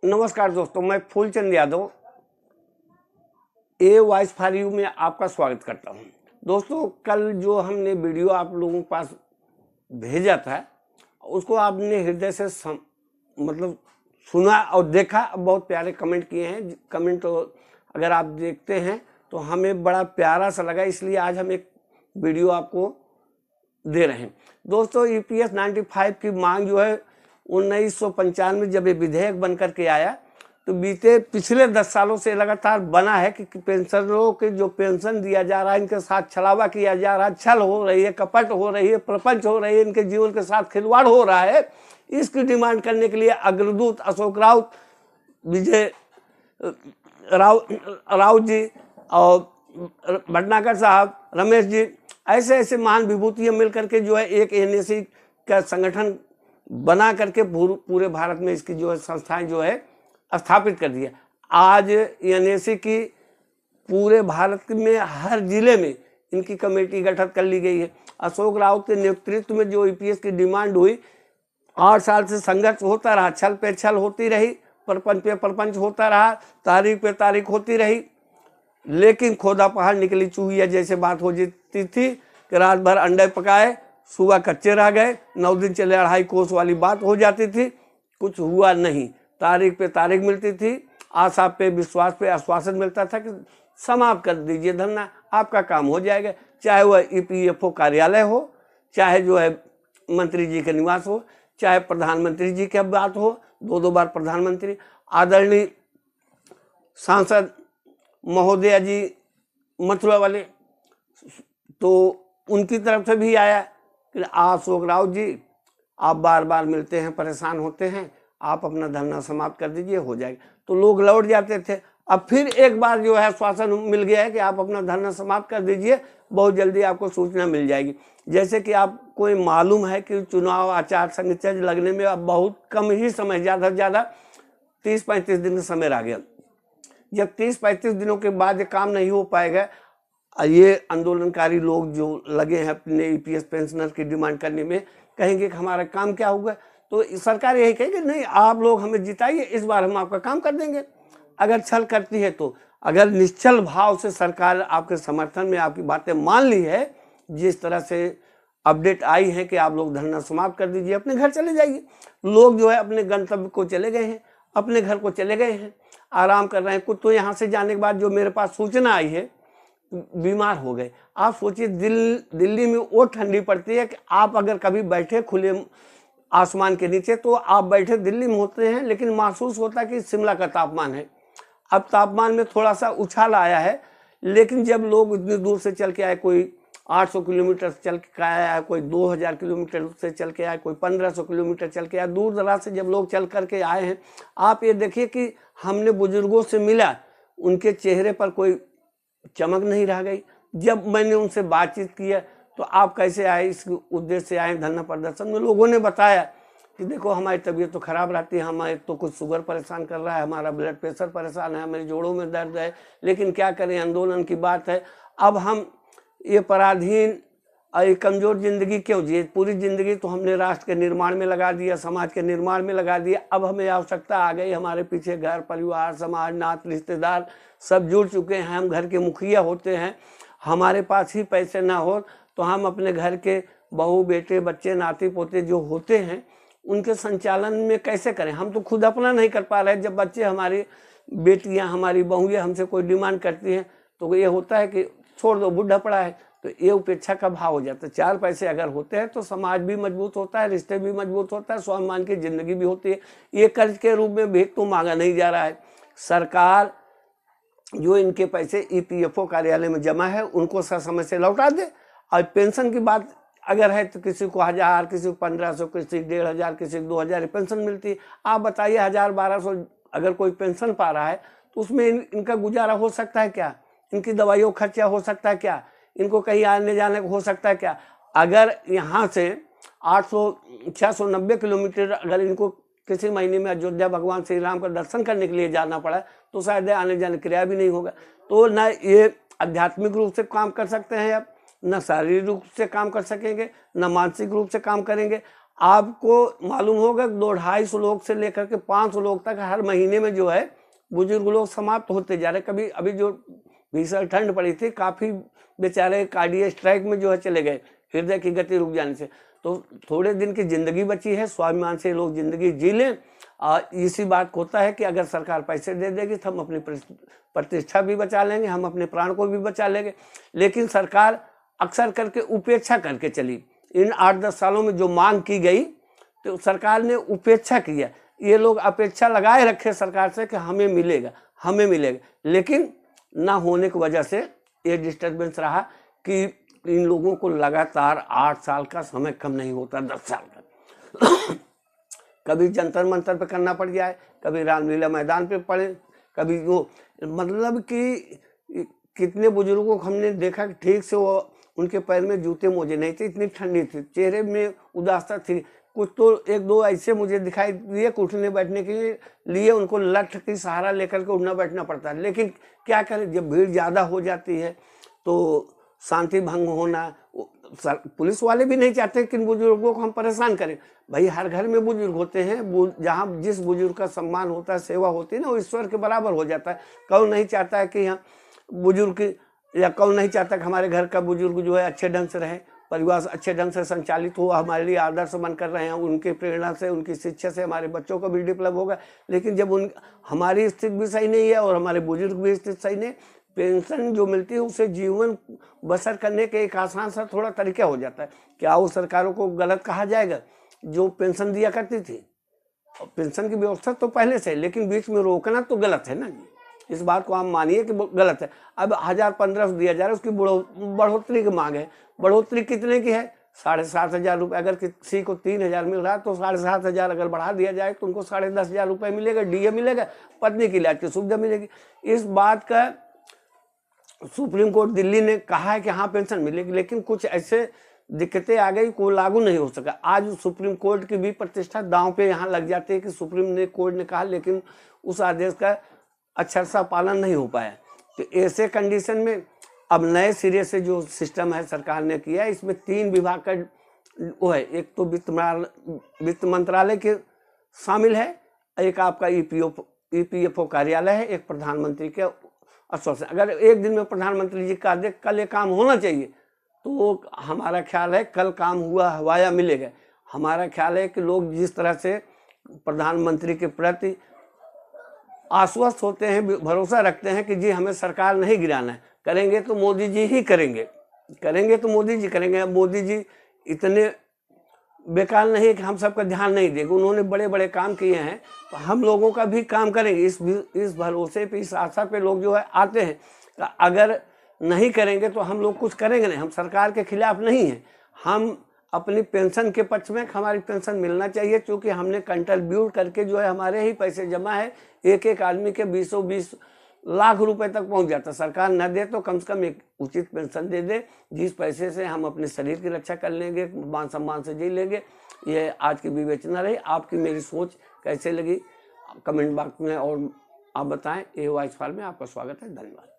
नमस्कार दोस्तों, मैं Phoolchand Yadav a voice for you में आपका स्वागत करता हूं। दोस्तों, कल जो हमने वीडियो आप लोगों के पास भेजा था उसको आपने हृदय से मतलब सुना और देखा। बहुत प्यारे कमेंट किए हैं। कमेंट तो अगर आप देखते हैं तो हमें बड़ा प्यारा सा लगा, इसलिए आज हम एक वीडियो आपको दे रहे हैं। दोस्तों, EPS 95 की मांग जो है 1995 जब ये विधेयक बन करके आया तो पिछले 10 सालों से लगातार बना है कि पेंशनरों के जो पेंशन दिया जा रहा है, इनके साथ छलावा किया जा रहा है, छल हो रही है, कपट हो रही है, प्रपंच हो रही है, इनके जीवन के साथ खिलवाड़ हो रहा है। इसकी डिमांड करने के लिए अग्रदूत अशोक राउत, विजय राउत जी और भटनागर साहब, रमेश जी, ऐसे ऐसे महान विभूतियां मिलकर के जो है एक NAC का संगठन बना करके पूरे भारत में इसकी जो है संस्थाएं जो है स्थापित कर दिया। आज NAC की पूरे भारत में हर जिले में इनकी कमेटी गठित कर ली गई है। अशोक राउत के नेतृत्व में जो EPS की डिमांड हुई, 8 साल से संघर्ष होता रहा, छल पे छल होती रही, परपंच पे परपंच होता रहा, तारीख पे तारीख होती रही, लेकिन खोदा पहाड़ निकली चूहिया जैसे बात हो जाती थी कि रात भर अंडे पकाए, सुबह कच्चे रह गए, 9 दिन चले 2.5 कोस वाली बात हो जाती थी। कुछ हुआ नहीं। तारीख पे तारीख मिलती थी, आशा पे विश्वास पे आश्वासन मिलता था कि समाप्त कर दीजिए धरना, आपका काम हो जाएगा। चाहे वह EPFO कार्यालय हो, चाहे जो है मंत्री जी के निवास हो, चाहे प्रधानमंत्री जी की बात हो, 2 बार प्रधानमंत्री आदरणीय सांसद महोदया जी मथुरा वाले, तो उनकी तरफ से भी आया कि अशोक राउत जी, आप बार बार मिलते हैं, परेशान होते हैं, आप अपना धरना समाप्त कर दीजिए, हो जाएगा। तो लोग लौट जाते थे। अब फिर एक बार जो है आश्वासन मिल गया है कि आप अपना धरना समाप्त कर दीजिए, बहुत जल्दी आपको सूचना मिल जाएगी। जैसे कि आपको मालूम है कि चुनाव आचार संहिता लगने में अब बहुत कम ही समय, ज़्यादा से ज़्यादा 30-35 दिन का समय रह गया। जब 30-35 दिनों के बाद ये काम नहीं हो पाएगा, ये आंदोलनकारी लोग जो लगे हैं अपने EPS पेंशनर की डिमांड करने में, कहेंगे कि हमारा काम क्या होगा। तो सरकार यही कहेगी, नहीं आप लोग हमें जिताइए, इस बार हम आपका काम कर देंगे। अगर छल करती है तो, अगर निश्चल भाव से सरकार आपके समर्थन में आपकी बातें मान ली है, जिस तरह से अपडेट आई है कि आप लोग धरना समाप्त कर दीजिए, अपने घर चले जाइए। लोग जो है अपने गंतव्य को चले गए हैं, अपने घर को चले गए हैं, आराम कर रहे हैं। कुछ तो यहाँ से जाने के बाद जो मेरे पास सूचना आई है, बीमार हो गए। आप सोचिए, दिल्ली में वो ठंडी पड़ती है कि आप अगर कभी बैठे खुले आसमान के नीचे, तो आप बैठे दिल्ली में होते हैं, लेकिन महसूस होता है कि शिमला का तापमान है। अब तापमान में थोड़ा सा उछाल आया है, लेकिन जब लोग इतनी दूर से चल के आए, कोई 800 किलोमीटर चल के आया है, कोई 2000 किलोमीटर से चल के आया, कोई 1500 किलोमीटर चल के आया, दूर दराज से जब लोग चल करके आए हैं, आप ये देखिए कि हमने बुजुर्गों से मिला, उनके चेहरे पर कोई चमक नहीं रह गई। जब मैंने उनसे बातचीत किया तो आप कैसे आए, इस उद्देश्य से आए धरना प्रदर्शन में, लोगों ने बताया कि देखो हमारी तबीयत तो खराब रहती है, हमारे तो कुछ शुगर परेशान कर रहा है, हमारा ब्लड प्रेशर परेशान है, हमारे जोड़ों में दर्द है, लेकिन क्या करें, आंदोलन की बात है। अब हम ये पराधीन और ये कमज़ोर ज़िंदगी क्यों जिए? पूरी ज़िंदगी तो हमने राष्ट्र के निर्माण में लगा दिया, समाज के निर्माण में लगा दिया। अब हमें आवश्यकता आ गई, हमारे पीछे घर परिवार समाज नात रिश्तेदार सब जुड़ चुके हैं, हम घर के मुखिया होते हैं। हमारे पास ही पैसे ना हो तो हम अपने घर के बहू बेटे बच्चे नाती पोते जो होते हैं उनके संचालन में कैसे करें? हम तो खुद अपना नहीं कर पा रहे। जब बच्चे, हमारी बेटियाँ, हमारी बहुएँ हमसे कोई डिमांड करती हैं तो ये होता है कि छोड़ दो, बुढ़ा पड़ा है, तो ये उपेक्षा का भाव हो जाता है। 4 पैसे अगर होते हैं तो समाज भी मजबूत होता है, रिश्ते भी मजबूत होता है, स्वाभिमान की जिंदगी भी होती है। ये कर्ज के रूप में भीख तो मांगा नहीं जा रहा है। सरकार जो इनके पैसे EPFO कार्यालय में जमा है उनको समय से लौटा दे। और पेंशन की बात अगर है तो किसी को 1000, किसी को 1500, किसी को 1500, किसी को 2000 पेंशन मिलती है। आप बताइए, 1000-1200 अगर कोई पेंशन पा रहा है तो उसमें इनका गुजारा हो सकता है क्या? इनकी दवाइयों खर्चा हो सकता है क्या? इनको कहीं आने जाने को हो सकता है क्या? अगर यहाँ से 690 किलोमीटर अगर इनको किसी महीने में अयोध्या भगवान श्री राम का दर्शन करने के लिए जाना पड़ा तो शायद आने जाने क्रिया भी नहीं होगा। तो न ये आध्यात्मिक रूप से काम कर सकते हैं, अब न शारीरिक रूप से काम कर सकेंगे, न मानसिक रूप से काम करेंगे। आपको मालूम होगा 200-250 लोग से लेकर के 500 लोग तक हर महीने में जो है बुजुर्ग लोग समाप्त होते जा रहे। कभी अभी जो भीषण ठंड पड़ी थी, काफ़ी बेचारे कार्डियक स्ट्राइक में जो है चले गए, हृदय की गति रुक जाने से। तो थोड़े दिन की ज़िंदगी बची है, स्वाभिमान से लोग ज़िंदगी जी लें। इसी बात को होता है कि अगर सरकार पैसे दे देगी तो हम अपनी प्रतिष्ठा भी बचा लेंगे, हम अपने प्राण को भी बचा लेंगे। लेकिन सरकार अक्सर करके उपेक्षा करके चली। इन 8-10 सालों में जो मांग की गई तो सरकार ने उपेक्षा किया। ये लोग अपेक्षा लगाए रखे सरकार से कि हमें मिलेगा, हमें मिलेगा, लेकिन ना होने की वजह से ये डिस्टर्बेंस रहा कि इन लोगों को लगातार 8 साल का समय कम नहीं होता, 10 साल का कभी जंतर मंतर पे करना पड़ जाए, कभी रामलीला मैदान पे पड़े, कभी वो, मतलब कि कितने बुजुर्गों को हमने देखा कि ठीक से वो उनके पैर में जूते मोजे नहीं थे, इतनी ठंडी थी, चेहरे में उदासता थी। कुछ तो 1-2 ऐसे मुझे दिखाई दिए कि उठने बैठने के लिए उनको लठ की सहारा लेकर के उठना बैठना पड़ता है। लेकिन क्या करें, जब भीड़ ज़्यादा हो जाती है तो शांति भंग होना, पुलिस वाले भी नहीं चाहते कि इन बुजुर्गों को हम परेशान करें। भाई हर घर में बुजुर्ग होते हैं, जहाँ जिस बुजुर्ग का सम्मान होता है, सेवा होती है ना, वो ईश्वर के बराबर हो जाता है। कौन नहीं चाहता है कि यहाँ बुजुर्ग, या कौन नहीं चाहता कि हमारे घर का बुजुर्ग जो है अच्छे ढंग से रहे, परिवार अच्छे ढंग से संचालित हो, हमारे लिए आदर्श बनकर रहे हैं। उनकी प्रेरणा से, उनकी शिक्षा से हमारे बच्चों को भी डेवलप होगा। लेकिन जब हमारी स्थिति भी सही नहीं है और हमारे बुजुर्ग भी स्थिति सही नहीं, पेंशन जो मिलती है उससे जीवन बसर करने के एक आसान सा थोड़ा तरीका हो जाता है। क्या वो सरकारों को गलत कहा जाएगा जो पेंशन दिया करती थी? पेंशन की व्यवस्था तो पहले से, लेकिन बीच में रोकना तो गलत है ना जी। इस बात को आप मानिए कि गलत है। अब 1000-1500 दिया जा रहा है, उसकी बढ़ोतरी की मांग है। बढ़ोतरी कितने की है? 7,500 रुपये। अगर किसी को 3,000 मिल रहा है तो 7,500 अगर बढ़ा दिया जाए तो उनको 10,500 रुपये मिलेगा, डीए मिलेगा, पत्नी की इलाज की सुविधा मिलेगी। इस बात का सुप्रीम कोर्ट दिल्ली ने कहा है कि हाँ पेंशन मिलेगी, लेकिन कुछ ऐसे दिक्कतें आ गई को लागू नहीं हो सका। आज सुप्रीम कोर्ट की भी प्रतिष्ठा दांव पे यहाँ लग जाती है कि सुप्रीम कोर्ट ने कहा, लेकिन उस आदेश का अच्छा सा पालन नहीं हो पाया। तो ऐसे कंडीशन में अब नए सिरे से जो सिस्टम है सरकार ने किया, इसमें 3 विभाग का वो है। एक तो वित्त मंत्रालय के शामिल है, एक आपका ईपीएफओ कार्यालय है, एक प्रधानमंत्री के आश्वासन। अगर एक दिन में प्रधानमंत्री जी का आदेश कल ये काम होना चाहिए तो हमारा ख्याल है कल काम हुआ हवाया मिलेगा। हमारा ख्याल है कि लोग जिस तरह से प्रधानमंत्री के प्रति आश्वस्त होते हैं, भरोसा रखते हैं कि जी हमें सरकार नहीं गिराना है, करेंगे तो मोदी जी ही करेंगे, करेंगे तो मोदी जी करेंगे। मोदी जी इतने बेकार नहीं है कि हम सबका ध्यान नहीं देंगे, उन्होंने बड़े बड़े काम किए हैं, तो हम लोगों का भी काम करेंगे। इस भरोसे पे, इस आशा पे लोग जो है आते हैं। अगर नहीं करेंगे तो हम लोग कुछ करेंगे नहीं। हम सरकार के खिलाफ नहीं हैं, हम अपनी पेंशन के पक्ष में, हमारी पेंशन मिलना चाहिए, क्योंकि हमने कंट्रीब्यूट करके जो है हमारे ही पैसे जमा है। एक आदमी के 20 लाख रुपए तक पहुंच जाता। सरकार न दे तो कम से कम एक उचित पेंशन दे दे, जिस पैसे से हम अपने शरीर की रक्षा कर लेंगे, मान सम्मान से जी लेंगे। ये आज की विवेचना रही। आपकी मेरी सोच कैसे लगी कमेंट बॉक्स में और आप बताएं। ए वॉइस फाइल में आपका स्वागत है। धन्यवाद।